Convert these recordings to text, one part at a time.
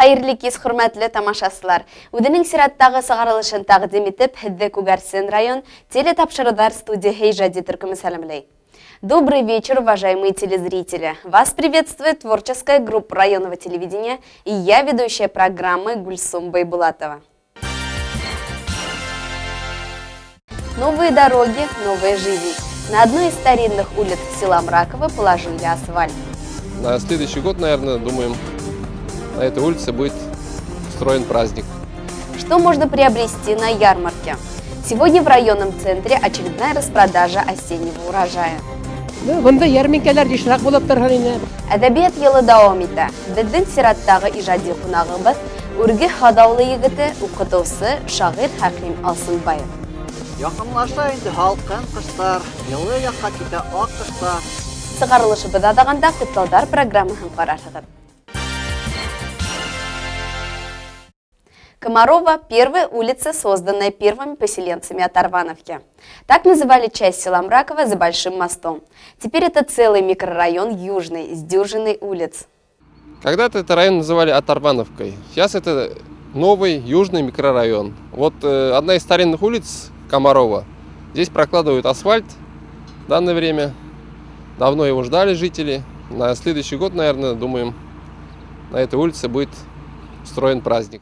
Хайырлы кез, хөрмәтле тамашасылар. Үденең сираттагы сыгарылышын тәкъдим итеп, Хәддә Күгәрсен район телетапшырыдар студия Хейжади төркеме сәламлый. Добрый вечер, уважаемые телезрители. Вас приветствует творческая группа районного телевидения и я, ведущая программы Гульсум Байбулатова. Новые дороги, новая жизнь. На одной из старинных улиц села Мраково положили асфальт. На следующий год, наверное, думаем, на этой улице будет устроен праздник. Что можно приобрести на ярмарке? Сегодня в районном центре очередная распродажа осеннего урожая. Әдәбият елы дәвам итә. Безнең сираттагы иҗади кунагыбыз Үрге Хадаулы егете, укытучысы, шагыйрь Хәким Алсынбаев. Якынлаша инде халкын кыштар, елы якка китә ак кыштар. Сыгарылышыбызда даганда Кытлаудар программасын карарсыз. Комарова – первая улица, созданная первыми поселенцами Оторвановки. Так называли часть села Мраково за Большим мостом. Теперь это целый микрорайон Южный, с дюжиной улиц. Когда-то этот район называли Оторвановкой. Сейчас это новый южный микрорайон. Вот одна из старинных улиц Комарова. Здесь прокладывают асфальт в данное время. Давно его ждали жители. На следующий год, наверное, думаем, на этой улице будет устроен праздник.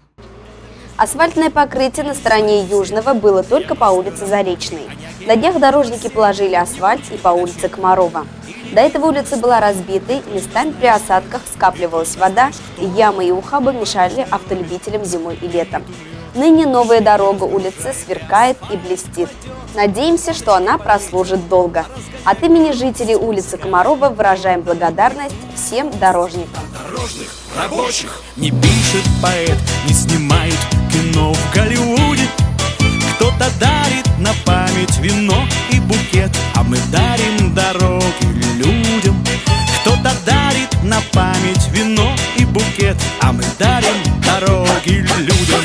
Асфальтное покрытие на стороне Южного было только по улице Заречной. На днях дорожники положили асфальт и по улице Комарова. До этого улица была разбитой, местами при осадках скапливалась вода, и ямы и ухабы мешали автолюбителям зимой и летом. Ныне новая дорога улицы сверкает и блестит. Надеемся, что она прослужит долго. От имени жителей улицы Комарова выражаем благодарность всем дорожникам. Дорожных рабочих не пишет поэт, не снимают кино в Голливуде. Кто-то дарит на память вино и букет, а мы дарим дороги людям. Кто-то дарит на память вино и букет, а мы дарим дороги людям.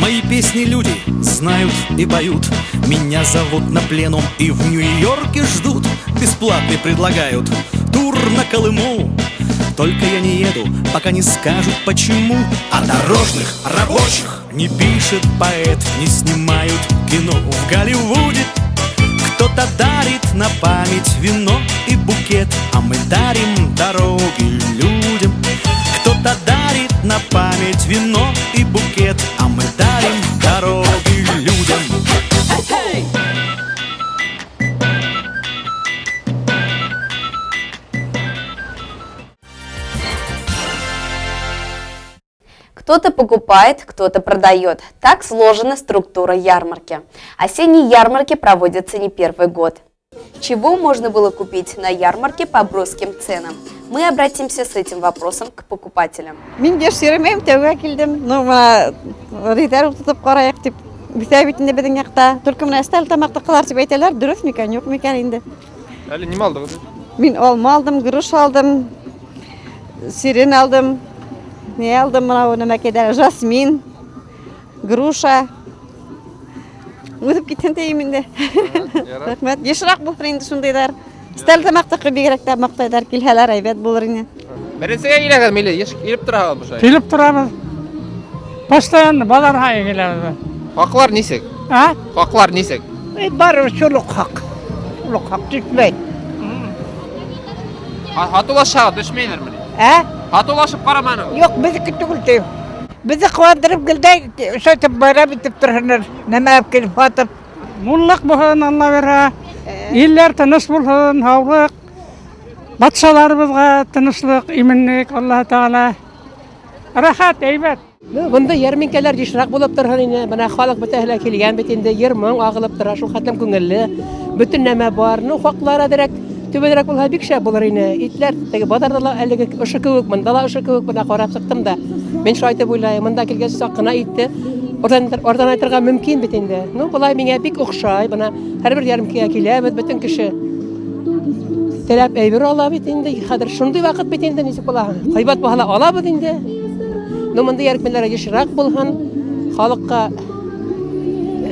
Мои песни люди знают и поют. Меня зовут на пленум и в Нью-Йорке ждут. Бесплатный предлагают тур на Колыму. Только я не еду, пока не скажут почему. А дорожных рабочих не пишет поэт, не снимают кино в Голливуде. Кто-то дарит на память вино и букет, а мы дарим дороги людям. Кто-то дарит на память вино и букет, а мы дарим дороги людям. Кто-то покупает, кто-то продает. Так сложена структура ярмарки. Осенние ярмарки проводятся не первый год. Чего можно было купить на ярмарке по броским ценам? Мы обратимся с этим вопросом к покупателям. Ne aldım bana onu makeder jasmin, груша. Үзеп киттен тәйминде. Рәхмәт. Ешрак булыр инде шундыйлар. Стәл тамакта бигрәк тә мактайдар килһәләр әйбәт булыр инде. Беренчегә киләгез милли, килеп торабыз буша. Килеп торабыз. Постоянно баларга киләбез. Хаклар нисек? А? Хаклар нисек? Бар шулык хак. Шулык хак тикләй. Хатулашага төшмәйләрме? А? Хатулашып караманы. Юк, безнеке түгел тип. Bizi kuvandırıp geldik, şöyle bayram bitip dururlar, neme yapıp atıp. Mullak bulsun Allah vera, iller tınış bulsun, havlık, batşalarımızga tınışlık, iminlik Allah Teala, rahat, eybet. Bunda yarminkeler yışrak bulup durur yine, bana halk bütehler kelgen bitinde yirmin ağılıp durur, şu hatem küngelli, bütün neme var, ufaklara direkt, tübelerek bulha bir şey bulur yine, itler, teki badardalar, elge ışık kıvık, mandala ışık kıvık, bana korap sıktım da. Ben şu ayda boylayım, bunda kelgen sakına itti. Oradan aytırga mümkün bitinde. No, bulay bana bik okşay, bana her bir yarımkeye kelebet bütün kişi. Telep eybir ala bitinde, hadir şunday vakit bitinde nisi bula. Kaybat bahala ala bitinde. No, bunda yarımkelere yışrak bulhan, halkka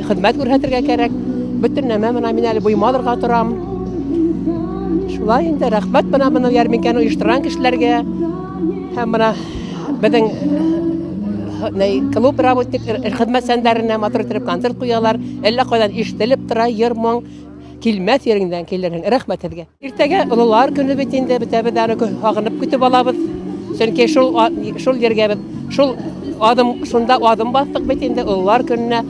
hizmet görhetirge kerek. Бөтен нәмә менә мин әле буймалырга торам. Шулай инде рәхмәт менә ярминкәне оештырган кешеләргә һәм менә безнең клуб работник хезмәтсәннәренә матур итеп концерт куялар. Әллә кайдан ишетелеп тора йыр-моң. Килмәс yerеңдән килерһең. Рәхмәт һеҙгә. Иртәгә улылар көне бит инде бетәбез аны һагынып көтеп алабыз. Чөнки шул ергә бит шул шунда адым бастык бит инде улылар көненә.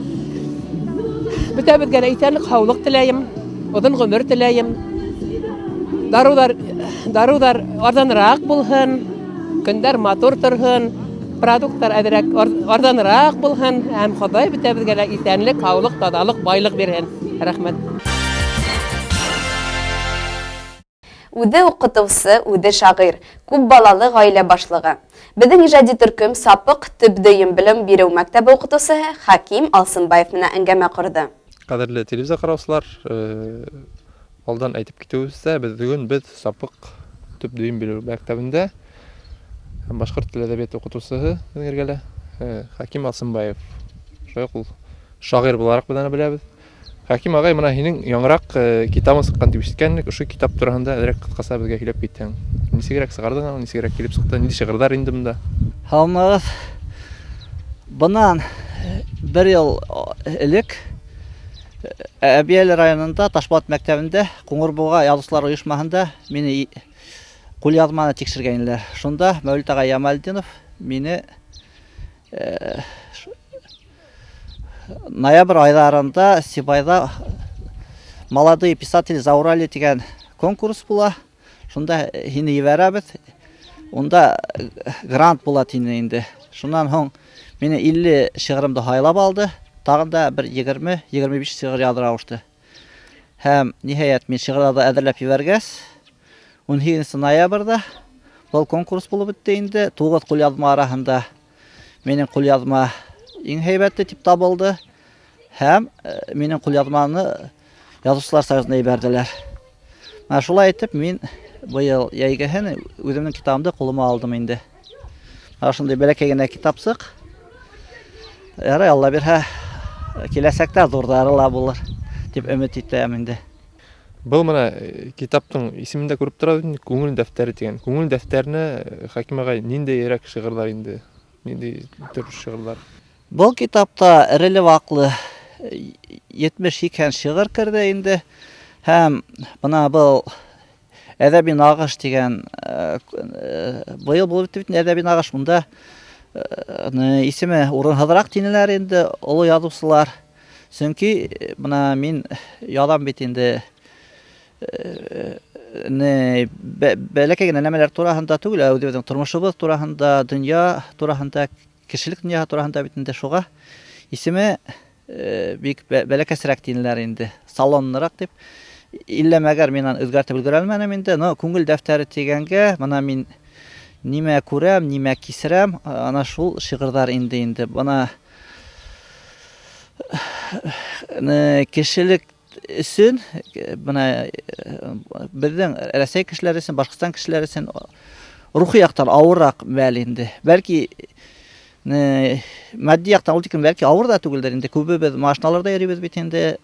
Бетәбезгә исәнлек, һаулык теләйем, озын гомер теләйем. Дарудар арзанрак булһын, көндәр матур торһын, продуктлар әзрәк арзанрак булһын, һәм Ходай бетәбезгә исәнлек, һаулык, тазалык, байлык бирһен. Рәхмәт. Үҙе уҡытыусы, үҙе шағир, күп балалы ғаилә башлығы. Беҙҙең ижади төркөм сапыҡ төп дөйөм белем биреү мәктәбе уҡытыусыһы Хаким Алсынбаев менән әңгәмә ҡорҙо. Ҡәҙерле телевизор ҡараусылар, алдан әйтеп китеүебеҙсә, беҙ сапыҡ төп дөйөм биреү мәктәбендә башҡорт теле әҙәбиәте уҡытыусыһы ергәлә Хаким Алсынбаев. Ул шағир булараҡ беҙ аны беләбеҙ. Хаким ағай, мына һинең яңыраҡ китабың сыҡҡан дип ишеткәнбеҙ. Ошо китап тураһында әҙерәк ҡыҫҡаса беҙгә һөйләп китһәң. Нисегерәк сығарҙың, нисегерәк килеп сыҡты, нинди шиғырҙар инде бында? Һаумыгыҙ. Бынан 1 йыл элек Әбйәле районында Ташбат мәктәбендә Ҡуңырбуға яҙыусылар ойошмаһында мине ҡулъяҙманы тикшергәйнеләр. Шунда Мәүлит ағай Ямалетдинов мине ноябрь айҙарында Сибайҙа молодые писатели заурали тигән конкурс була. Шунда һине ебәрәбеҙ. Унда грант була тине инде. Шунан һуң мине 50 шиғырымды һайлап алды. Тағын да бер 20-25 шиғыр яҙыра ҡушты. Һәм ниһайәт мин шиғырҙарҙы әҙерләп ебәргәс, 18 ноябрҙә был конкурс булып бөттө инде. 9 ҡулъяҙма араһында минең ҡулъяҙма иң һәйбәте тип табылды. Һәм минең ҡулъяҙманы Яҙыусылар союзына ебәрҙеләр. Шулай итеп, мин быйыл йәйгәһен үҙемнең китабымды ҡулыма алдым инде. Шундай бәләкәй генә китапсыҡ. Ярай, Алла бирһә, киләсәктә ҙурҙары ла булыр дип өмөт итәм инде. Был мына китаптың исемендә күреп тора, күңел дәфтәре тигән. Күңел дәфтәренә Хаким ағай ниндәйерәк шиғырҙар инде? Ниндәй төр шиғырҙар? Был китапта эреле-ваҡлы 70-80 шиғыр керҙе инде. Һәм бына был әҙәби нағыш тигән быйыл булып бит әҙәби нағыш, унда исеме урынһыҙыраҡ тинеләр инде оло яҙыусылар. Сөнки бына мин яҙам бит инде бәләкәй генә нәмәләр тураһында түгел, үҙебеҙҙең тормошобоҙ тураһында, донъя тураһында, кешелек донъяһы тураһында бит инде. Шуға исеме бик бәләкәсерәк тинеләр инде, салонныраҡ дип. Илләмәгәр мин аны үҙгәртеп өлгөрәлмәнем инде, но күңел дәфтәре тигәнгә, бына мин нимә күрәм, нимә кисерәм, ана шул шиғырҙар инде. Бына кешелек өсөн, бына беҙҙең Рәсәй кешеләре өсөн, Башҡортостан кешеләре өсөн рухи яҡтан ауырыраҡ мәл инде. Бәлки матди яҡтан ул тиклем бәлки ауыр да түгелдер инде. Күбебеҙ машиналарҙа йөрөйбөҙ бит инде,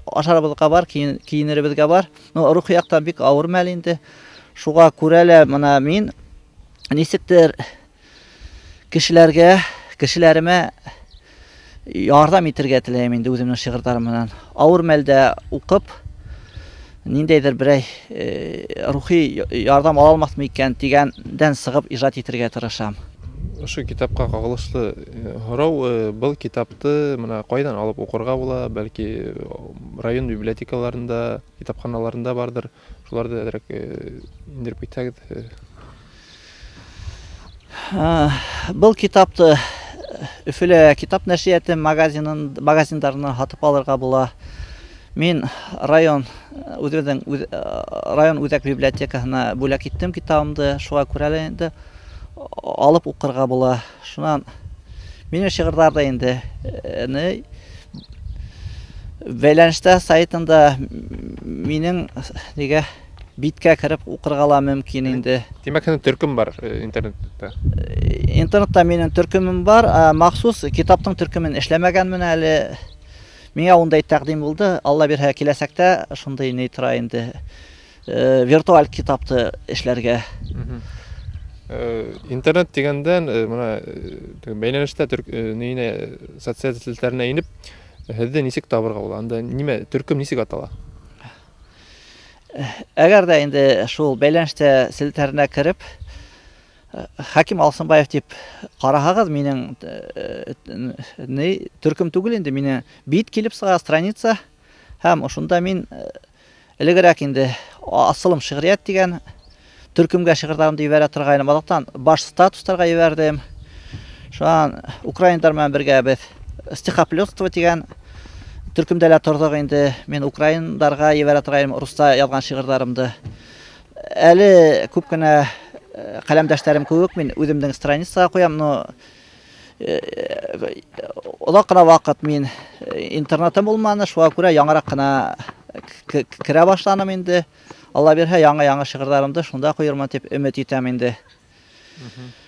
ашарыбыҙға бар, кейенеребеҙгә бар. Но рухи яҡтан бик ауыр мәл инде. Шуға күрә лә бына мин нисектер кешеләремә ярҙам итергә теләйем инде үҙемнең шиғырҙарым менән. Ауыр мәлдә уҡып, ниндәйҙер берәй рухи ярҙам ала алмаҫмы икән тигәндән сығып ижад итергә тырышам. Ошо китапҡа ҡағылышлы һорау, был китапты мына ҡайҙан алып уҡырға була? Бәлки район библиотекаларында, китапханаларында бардыр. Шуларҙы әҙерәк индереп китһәгеҙ. Был китапты Өфөлә китап нәшриәте магазиндарынан һатып алырға була. Мин район үҙәк библиотекаһына бүләк иттем китабымды. Шуға күрә лә инде алып уҡырға була. Шунан минең шиғырҙарҙа инде бәйләнештә сайтында минең биткә кереп уҡырға ла мөмкин инде. Тимәк, һинең төркөм бар интернетта? Интернетта минең төркөмөм бар. Махсус китаптың төркөмөн эшләмәгәнмен әле. Миңа ундай тәкъдим булды. Алла бирһә, киләсәктә шундый ни тора инде. Виртуаль китапты эшләргә. Интернет дигәндән моны бәйләнештә нейне социаль сетьләренә инеп, һеҙҙе нисек табырға була? Анда нимә төркем нисек атала? Әгәр дә инде шул бәйләнештә селтәренә кереп, Хаким Алсынбаев дип караһагыз, минең төркем түгел инде, мине бит килеп сыга страница, һәм ошонда мин элегерәк инде асылым шигърият дигән төркемгә шигырьләрымды җибәрә торгайным. Адактан баш статустарга җибәрдем. Шуан украиндар белән бергә без стихоплётство дигән төркемдә лә тордык инде. Мин украиндарга җибәрә торгайным руста язган шигырьләрымды. Әле күп кенә каләмдәшләрем күп, мин үземнең страницага куям, но озак кына вакыт мин интернетым булманы, шуңа күрә яңарак кына керә башладым инде. Алла бирһә, яңа шигырьләремде шунда куярмын дип өмет итәм инде.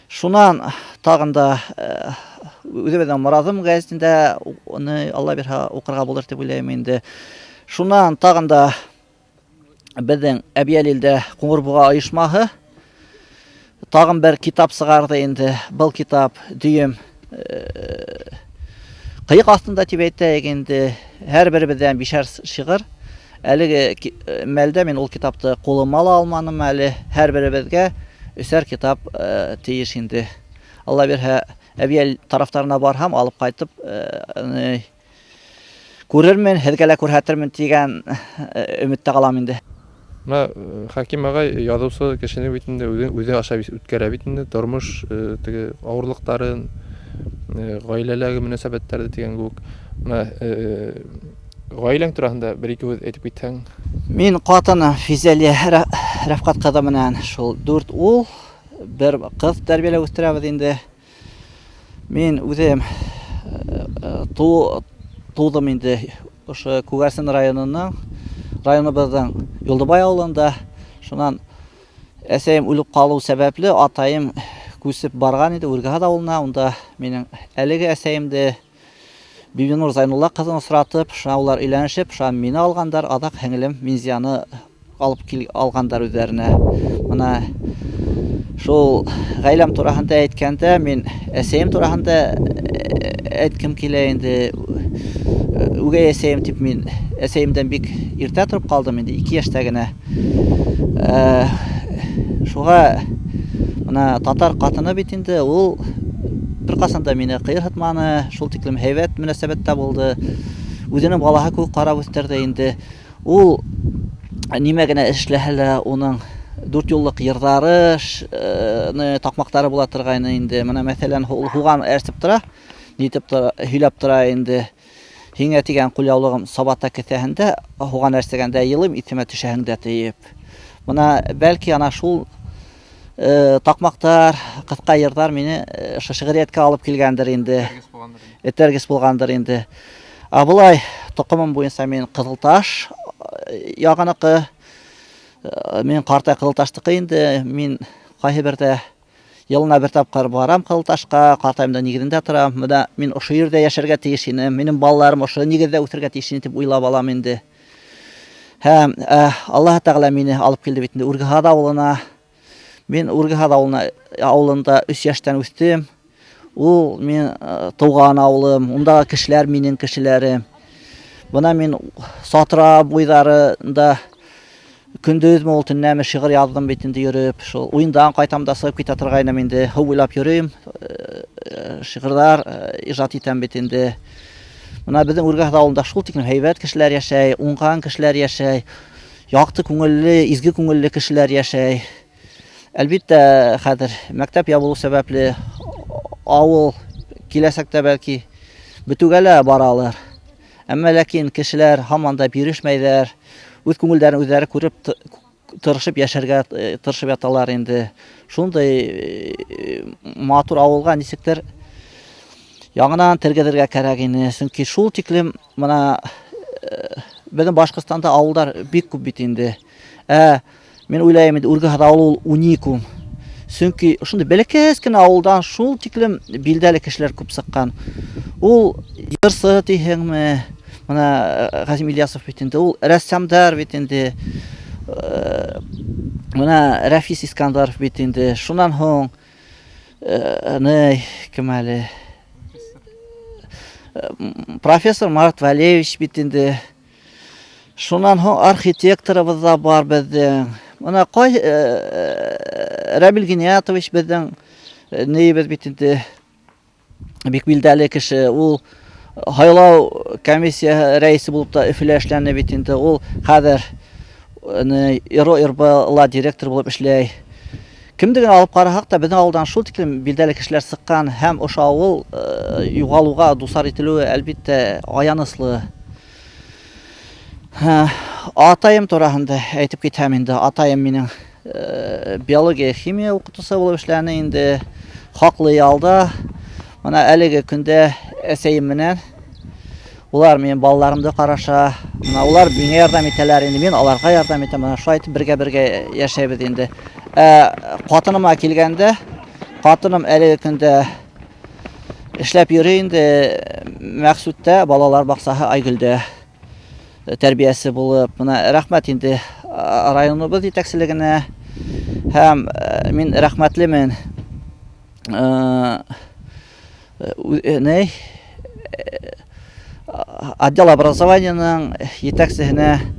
Шуннан тагын да үзебезнең Моразым гәзитендә аны Алла бирһә укырга булыр дип уйлыйм инде. Шуннан тагын да безнең Әбиялилдә Куңырбуга оешмаһы тагын бер китап сыгарды инде. Был китап дүйем кыйык астында дип әйтәйек инде. Һәр беребездән бишәр шигырь. Әлеге мәлдә мин ул китапты кулыма ала алманым әле. Һәр беребезгә өсәр китап тиеш инде. Алла бирһә, Әбиялил тарафтарына барһам, алып кайтып күрермен, һеҙгә лә күрһәтермен дигән өмөттә калам инде. Хаким агай язучы кешенең битендә үзе аша үткәрә бит инде, тормыш теге авырлыктарын, гаиләләге мөнәсәбәтләрне дигән күк. Гаиләң турында бер-ике үз әйтеп китсәң. Мин катыны Физәлия Рәфкать кызы менән шул 4 ул, бер кыз тәрбияләп үстерәбез инде. Мин үзем тудым инде ошо Күгәрсен районыбызның Юлдыбай авылында. Шуннан әсәем үлеп калу сәбәпле атайым күсеп барган иде Үргәһәд авылына. Унда минең әлеге әсәемде Бибинур Зайнулла кызын осратып, шуңа улар өйләнешеп, шуңа мине алгандар, адак һеңлем Минзияны алып алгандар үзләренә. Менә шул гаиләм турында әйткәндә, мин әсәем турында әйткем килә инде. Үгәй әсәем дип мин әсәемдән бик иртә торып калдым инде, 2 яшьтә генә. Шуңа менә татар катыны бит инде, ул бер касанда мине кыйрһытманы, шул тиклем һәйбәт мөнәсәбәттә булды. Үзенең балаһы күк карап үстерде инде. Ул нимә генә эшләһә, уның 4 юллык йырдары, такмактары була торгайны инде. Менә мәсәлән, ул хуган әрсеп тора, нитеп тора, һөйләп тора инде. Һиңә тигән кулъяулыгым сабата кесәһендә, хуган әрсәгәндә йылым исемә төшәһеңдә тиеп. Менә бәлки ана шул такмактар, кыска йырдар мине шигърияткә алып килгәндер инде. Этәргес булгандыр инде. Абылай токымым буенча мин Кызылташ ягыныкы, мин Картай Кызылташтыкы инде. Мин кайбердә елына бер тапкыр барам Кызылташка, картаймда нигезендә торам. Менә мин ошо yerдә яшәргә тиеш инем. Минем балаларым ошо нигездә үсәргә тиеш дип уйлап алам инде. Һәм Аллаһ Тәгалә мине алып килде бит инде Үргәһәд авылына. Мин Үргәһәд авылында 3 яшьтән үстем. Ул мин туган авылым, ундагы кешеләр минең кешеләрем. Бuna мин Сатыра буйдарында көндез мол төннәме шигырь яздым бит инде йөреп, шул уендан кайтам да сыгып китә торгайным инде. Ху уйлап йөрим, шигырьләр иҗат итәм бит инде. Менә безнең Үргәһәд авылында шул тиклем һәйбәт кешеләр яшәй, уңган кешеләр яшәй, якты күңелле, изге күңелле кешеләр яшәй. Әлбиттә, хәзер мәктәп ябылу сәбәпле авыл киләсәктә бәлки бетүгә лә баралар. Әмма ләкин кешеләр һаман да бирешмәйләр. Үз күңелләрен үзләре күреп тырышып яшәргә тырышып яталар инде. Шундай матур авылга нисектер яңадан тергәзергә кирәк ине. Чөнки шул тиклем менә безнең Башкортстанда авылдар бик күп бит инде. Мен уйлайм инде Үргәһәд авылы уникум. Чөнки шундай бәләкәс кенә авылдан шул тиклем билдәле кешеләр күп сыккан. Ул йырсы тиһеңме, Мына Газим Ильясов бит инде ул рәссамдар бит инде. Мына Рафис Искандаров бит инде. Шуннан һоң кем әле? Профессор Марат Валеевич бит инде. Шуннан һоң архитекторыбыз да бар безнең. Мына Рамил Гиниятович безнең небез бит инде. Бик билдәле кеше. Ул һайлау комиссия рәисе булып та Өфөлә эшләнә бит инде. Ул хәзер ИРБ директор булып эшләй. Кемдеген алып карасак та безнең авылдан шул тиклем билдәле кешеләр сыккан һәм ошо авыл югалуга дусар ителүе әлбәттә аяныслы. Атайым турасында әйтеп китәм инде. Атайым минем биология, химия укытучысы булып эшләне инде. Хаклы ялда. Мына әлеге көндә әсәем менән улар минем балаларымды караша. Мына улар миңа ярдәм итәләр инде. Мин аларга ярдәм итәм. Мына шулай итеп бергә яшәйбез инде. Хатыныма килгәндә, хатыным әлеге көндә эшләп йөри инде Мәксүттә балалар баксаһы Айгөлдә тәрбиясе булып. Мына рәхмәт инде районыбыз җитәкчелегенә һәм мин рәхмәтлемен. Отдел образованиянең җитәкчесенә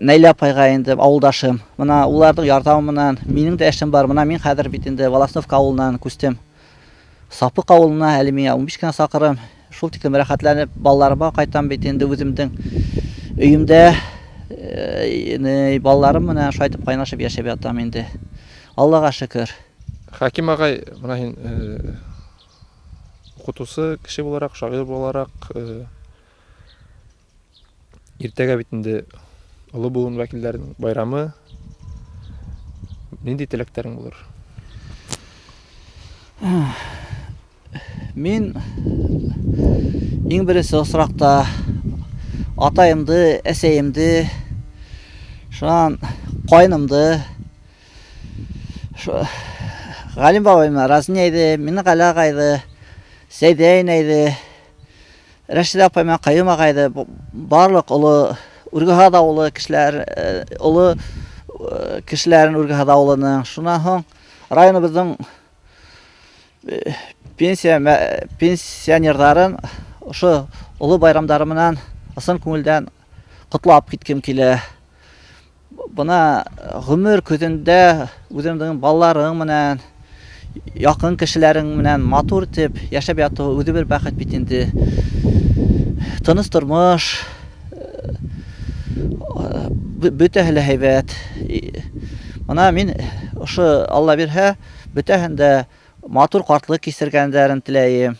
Нәйлә апайга инде авылдашым. Мына уларның ярдәме менән минең дә эшем бар. Мына мин хәзер бит инде Волосновка авылыннан күстем. Сапык авылына әле миңа 15 кенә сакырым. Шул тиклем рәхәтләнеп балаларыма кайтам бит инде үземнең өемдә балаларым менән шайтып кайнашып яшәп ятам инде. Аллага шөкер. Хаким агай, мына һин укытучы кеше буларак, шагыйрь буларак иртәгә бит инде Улы буын вәкилләренең байрамы. Нинди теләкләрең булыр? Мин иң беренче осракта атайымды, әсәемде, шуңан кайнымды, Галим бабайыма Разия иде, мине Гали агайды, Сәйдә инәйде, Рәшидә апайма Каюм агайды, барлык улы Үргәһәд авылы кешеләр, улы кешеләрен Үргәһәд авылының. Шуннан һоң районыбызның пенсионерларын ошо улы байрамдары менән ысын күңелдән котлап киткем килә. Бuna гомер көзендә үземнең балаларым менән, якын кешеләрем менән матур итеп яшәп яту үзе бер бәхет бит инде. Тыныч тормыш, бөтәһе лә һәйбәт. Мына мин ошо Алла бирһә, бөтәһен дә матур картлык кисергәннәрен теләйем.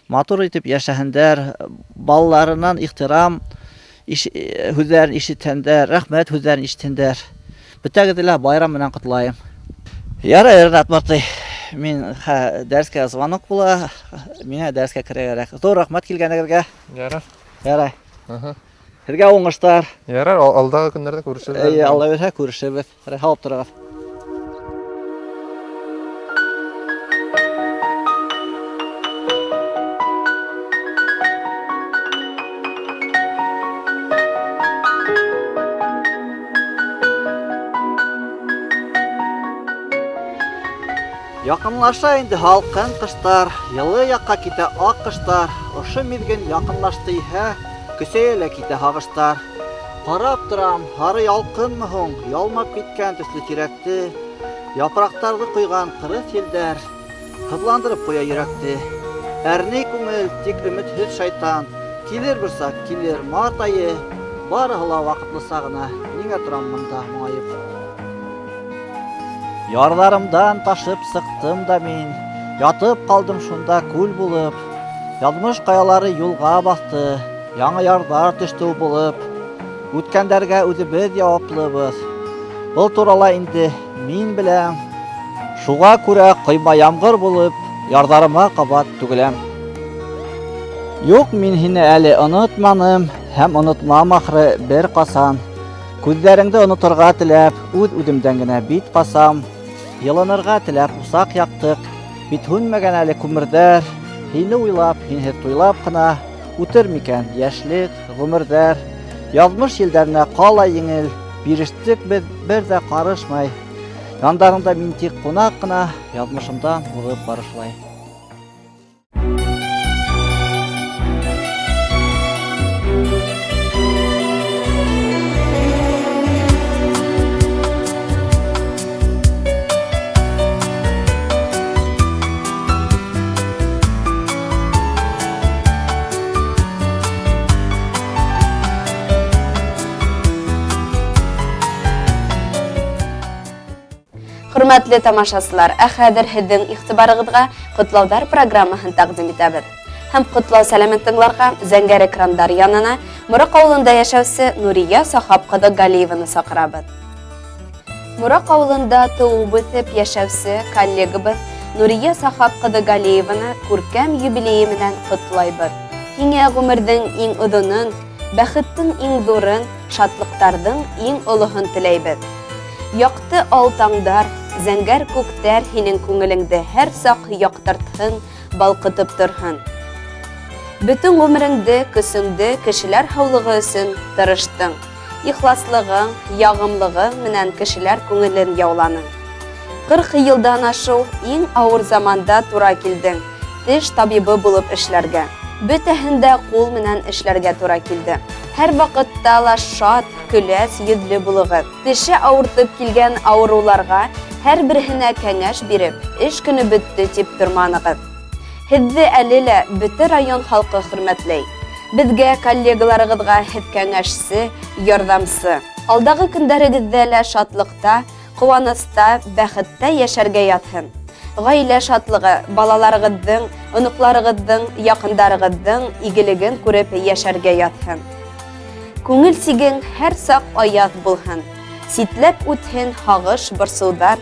Матур итеп яшәһендәр, балаларыннан ихтирам Хүзләрен ишеткәндәр, рәхмәт хүзләрен ишеткәндәр. Бөтәгезне лә байрам менән котлайм. Ярый, Ренат Мартай. Мин дәрескә звонок була. Миңа дәрескә керергә. Зур рәхмәт килгәнегезгә. Ярый. Ярый. Сезгә уңышлар. Ярый, алдагы көннәрдә күрешәбез. Алла бирһә күрешәбез. Рәхәт торыгыз. Якынлаша инде халкын кыштар, йылы якка китә ак кыштар. Ошо мизгел якынлашты иһә, көсәелә китә хагыштар. Карап торам, хары ялкынмы һуң, ялмап киткән төсле тирәкте. Япрактарды куйган кырыс елдәр, кызландырып куя йөрәкте. Әрни күңел, тик өметһез шайтан. Килер бер сак, килер март айы. Барыһы ла вакытлы сагына, нигә торам монда моңаеп. Ярларымдан ташып сыктым да мин, ятып калдым шунда күл булып. Язмыш каялары юлга басты, яңа ярдар төштү булып. Үткәндәргә үзебез яwaplыбыз. Бул турала инде мин беләм. Шуга күрә койма ямгыр булып, ярдарыма кабат түгеләм. Юк, мин һине әле онытманым, һәм онытмам ахры бер касан. Күзләреңде онытырга теләп, үз-үземдән генә бит касам. Йылынырга теләп усак яктык, бит һүнмәгән әле күмердәр. Һине уйлап, һинһез туйлап кына, үтер микән яшьлек, гомердәр, язмыш елләренә кала еңел, бирештек бер дә карышмай. Яндарында мин тик кунак кына, язмышымдан угып барышлай. Hürmetli tamaşasılar, hozir sizning ig'tiboringizga qutlaular programmasini taqdim etamiz. Hem qutlov salamatlarga zangar ekranlar yanına Muroq avlunda yashovchi Nuriya Sahobqada Galiyevani chaqiramiz. Muroq avlunda tug'ib o'tib yashovchi kollegamiz Nuriya Sahobqada Galiyevani ko'rkam yubileyi bilan qutlaymiz. Hinga umrning eng uzunin, baxtning eng zo'rin, shodliqlarning eng ulug'ini tilaymiz. Yoqti oltangdar, zangar ko'ktar sening ko'nglingda har soq yoqtirthin, balqitib turhin. Bütün umringda ko'singda kishilar havlig'i uchun tirishding. Ixloslig'ing, yog'imlig'ing bilan kishilar ko'nglin yovlaning. 40 yildan ashuv eng og'ir zamonda to'ra kelding. Tish tabibi bo'lib ishlarga. Butahinda qo'l bilan ishlarga to'ra keldi. Har vaqtda shod, kulas yuzli bo'lg'it. Tishi og'ritib kelgan og'rularga har birine kengash berib, ish kuni bitdi deb turmanig'iz. Hiddi alila bütün rayon halkı hürmetley. Bizge kollegalaryňyzga hid kengäşsi, yordamçy. Aldagy günleriňizde şatlıkta, quvanyşda, bäxtde yaşarga yatın. Gaýle şatlygy, balalaryňyzyň, unuklaryňyzyň, ýakyndaryňyzyň igiligin görüp yaşarga yatın. Köngül sigiň her sak ayat bolhyn. Sitlep uthin hagyş bir suwdar.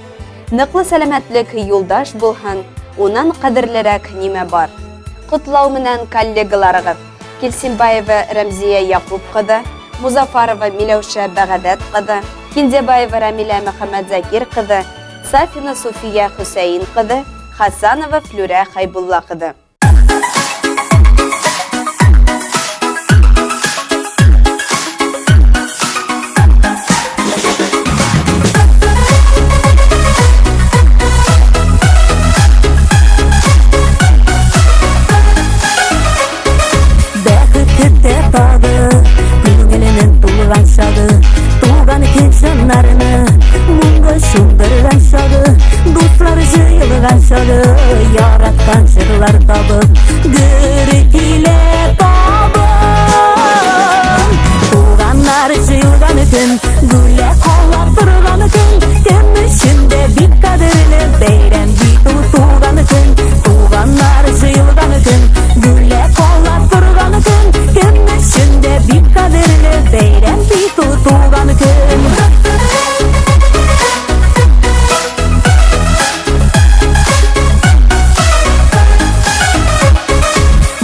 Nykly salamatlik ýoldaş bolhyn. Unan qadirlerek nime bar. Qutlaw bilen kollegalarygız Kelsimbayeva Ramziya Yaqub qıdı, Muzaffarova Milawsha Bag'adat qıdı, Kinzebayeva Ramila Muhammad Zakir qıdı, Safina Sofiya Husayn qıdı, Hasanova Flura Haybulla qıdı. Tuğanı kenşanlarını Munga şundır aşağı Dostları jıyılık aşağı Yaratkan şırlar tabıp Gürük ile tabıp Tuğanlar jıyılgan üçün Gülle kollap durgan üçün Kemişinde bir kaderli Beyren bitu tuğan üçün Tuğanlar jıyılgan üçün Gülle kollap durgan üçün Kemişinde bir kaderli Beyren bitu tuğan üçün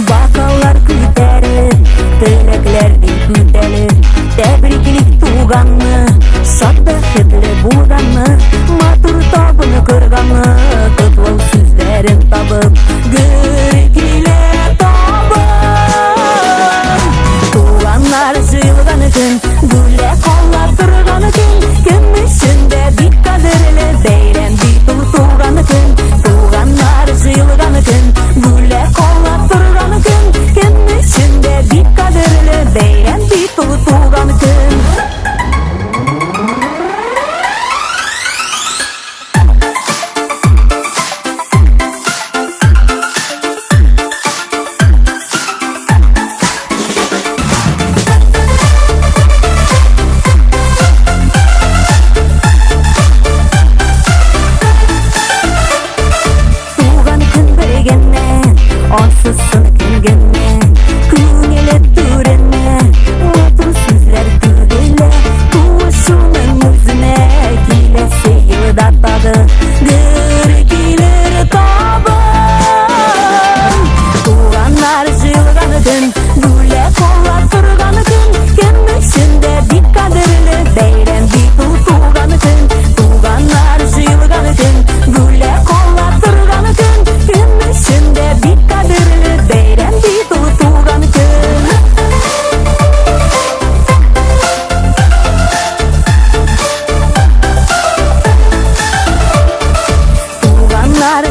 Bakallar küteri Tileklerdi küteli Tebriklik tuğanı Şadda hidli buğdanı Matur tabını kırganı Kıtlav süzlerin tabıp Gürük ile tabıp Tuğanlar jıyılgan üçün Gülle kollap durgan üçün Kemişinde bir kaderli Beyren bitu tuğan üçün Tuğanlar jıyılgan üçün Gülle kollap durgan üçün Kemişinde bir kaderli Beyren bitu tuğan üçün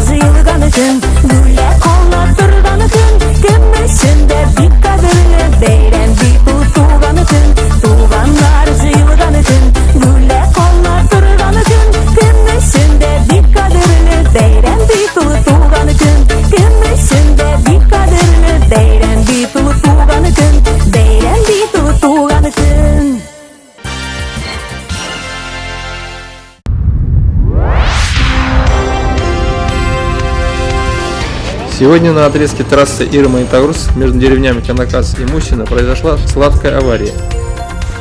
жыйылган күн, гүле коллап турган күн, кем үчүн дә бик кадерле бәйрәм бит ул туган күн, туганнар жыйылган күн, гүле коллап турган күн, кем үчүн дә бик кадерле бәйрәм бит ул туган күн, кем үчүн дә бик кадерле бәйрәм бит ул туган күн, бәйрәм бит ул туган күн. Сегодня на отрезке трассы Ирма-Итагурск между деревнями Канакас и Мусино произошла сладкая авария.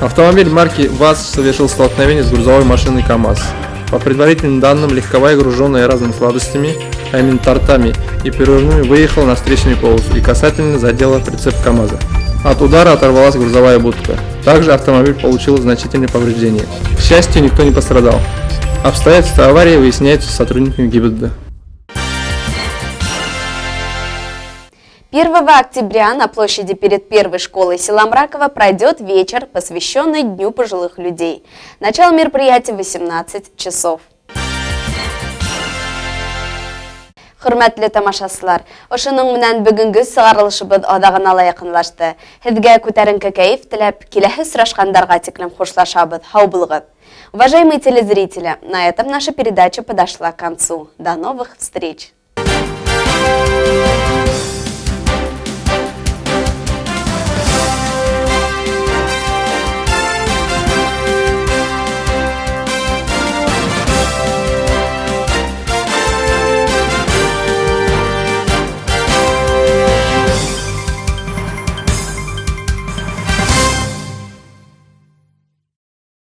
Автомобиль марки ВАЗ совершил столкновение с грузовой машиной КАМАЗ. По предварительным данным, легковая, груженная разными сладостями, а именно тортами и пирожными, выехала на встречную полосу и касательно задела прицеп КАМАЗа. От удара оторвалась грузовая будка. Также автомобиль получил значительные повреждения. К счастью, никто не пострадал. Обстоятельства аварии выясняются с сотрудниками ГИБДД. 1 октября на площади перед первой школой села Мраково пройдет вечер, посвященный Дню пожилых людей. Начало мероприятия в 18 часов. Хөрмәтле тамашачылар, ошының менән бүгенге сыгарылышыбыз адагына якынлашты. Һезгә күтәренке кәеф теләп, киләһе сорашкандарга тиклем хушлашабыз. Һау булыгыз. Уважаемые телезрители, на этом наша передача подошла к концу. До новых встреч!